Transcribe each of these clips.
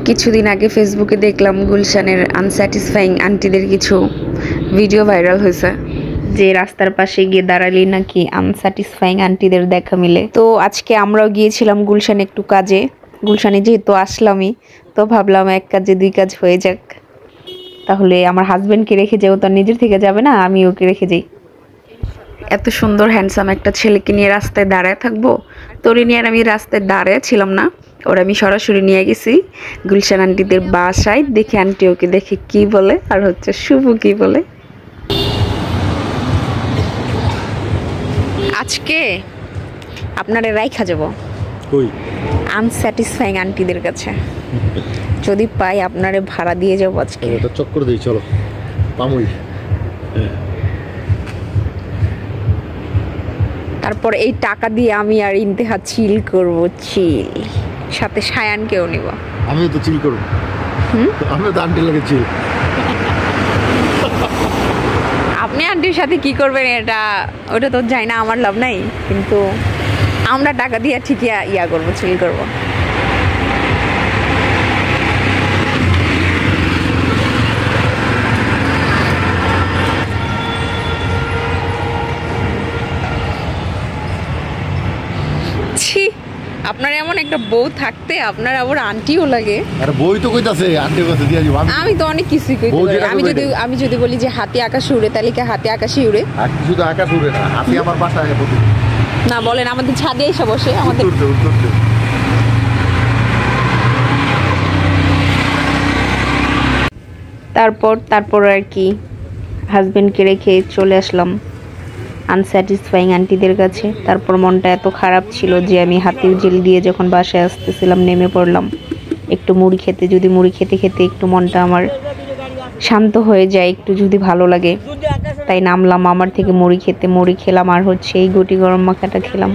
কিছুদিন আগে ফেসবুকে দেখলাম গুলশানের আনস্যাটিসফাইং আন্টিদের কিছু ভিডিও ভাইরাল হয়েছে, যে রাস্তার পাশে গিয়ে দাঁড়ালেই নাকি আনস্যাটিসফাইং আন্টিদের দেখা মিলে। তো আজকে আমরাও গিয়েছিলাম গুলশানে একটু কাজে। গুলশানে যেহেতু আসলামই, তো ভাবলাম এক কাজে দুই কাজ হয়ে যাক। তাহলে আমার হাজবেন্ডকে রেখে যাও, তো নিজের থেকে যাবে না, আমি ওকে রেখে যাই। এত সুন্দর হ্যান্ডসাম একটা ছেলেকে নিয়ে রাস্তায় দাঁড়ায় থাকবো? তোরে নিয়ে আর আমি রাস্তায় দাঁড়ায় ছিলাম না, ওরা আমি সরাসরি নিয়ে গেছি গুলশান আন্টিদের বাসায়। দেখে আন্টি ওকে দেখে কি বলে আর হচ্ছে শুভ কি বলে। আজকে আপনারে রাইখা যাব কই আনস্যাটিসফাইং আন্টিদের কাছে, যদি পাই আপনারে ভাড়া দিয়ে যাবো আজকে। এটা চক্কর দেই, চলো পামুই। তারপর এই টাকা দিয়ে আমি আর ইন্তেহা চিল করব, চিল, সাথে সায়ানকেও নিব। আমিও তো চিল করব। আমিও তো আন্টির লাগে চিল। আপনি আন্টির সাথে কি করবেন এটা ওটা তো যাই না, আমার লাভ নাই, কিন্তু আমরা টাকা দিয়ে ঠিকই ইয়া করবো, চিল করবো। ছি, আপনার এমন একটা বউ থাকতে আপনার আবার আন্টিও লাগে। আরে বই তো কইতাছে আন্টির কাছে দিয়া দিব। আমি তো অনেক কিছুই কইতে পারি। আমি যদি বলি যে হাতি আকাশে উড়ে, তাহলে কি হাতি আকাশে উড়ে? আর কিছু তো আকাশ উড়ে না, হাতি আমার বাসায় আগে বসে। না বলেন, আমাদের ছাদে এসে বসে আমাদের। তারপর আর কি হাজবেন্ডকে রেখে চলে আসলাম আনস্যাটিসফাইং আন্টিদের কাছে। তারপর মনটা এত খারাপ ছিল যে আমি হাতির জেল দিয়ে যখন বাসায় আসতেছিলাম নেমে পড়লাম একটু মুড়ি খেতে। যদি মুড়ি খেতে খেতে একটু মনটা আমার শান্ত হয়ে যায়, একটু যদি ভালো লাগে, তাই নামলাম আমার থেকে মুড়ি খেতে। মুড়ি খেলাম আর হচ্ছে এই গুটি গরম মাখাটা খেলাম।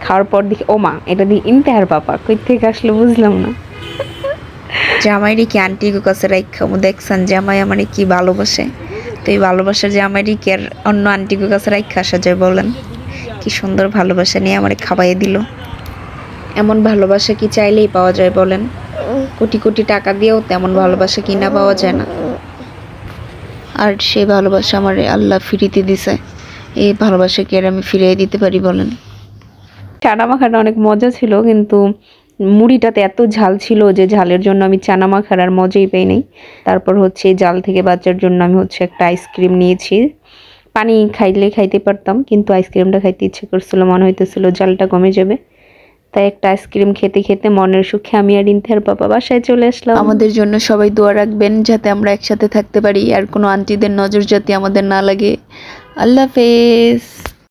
খাওয়ার পর দেখি ও মা, এটা দিয়ে ইন্তেহার পাপা কই থেকে আসলো বুঝলাম না। জামাইরি কি আন্টি কাছে রাখাবো? দেখছেন জামাই আমার কি ভালোবাসে, তো এই ভালোবাসার জামাইরি কি আর অন্য আন্টি কাছে রাখা আসা যায় বলেন? কি সুন্দর ভালোবাসা নিয়ে আমার খাওয়াই দিল। এমন ভালোবাসা কি চাইলেই পাওয়া যায় বলেন? কোটি কোটি টাকা দিয়েও তেমন ভালোবাসা কিনা পাওয়া যায় না। আর সেই ভালোবাসা আমার আল্লাহ ফিরিতে দিছে, এই ভালোবাসা কি আর আমি ফিরিয়ে দিতে পারি বলেন? চানা মাখাটা অনেক মজা ছিল, কিন্তু মুড়িটাতে এত ঝাল ছিল যে ঝালের জন্য আমি চানা মাখার আর মজাই পাই নাই। তারপর হচ্ছে জাল থেকে বাঁচার জন্য আমি হচ্ছে একটা আইসক্রিম নিয়েছি। পানি খাইতে পারতাম, কিন্তু আইসক্রিমটা খাইতে ইচ্ছে করছিল, মনে হইতেছিল জালটা কমে যাবে। তাই একটা আইসক্রিম খেতে খেতে মনের সুখে আমি আর ইন্তেহার পাপা বাসায় চলে আসলাম। আমাদের জন্য সবাই দোয়া রাখবেন যাতে আমরা একসাথে থাকতে পারি, আর কোনো আন্টিদের নজর যাতে আমাদের না লাগে। আল্লাহ হাফেজ।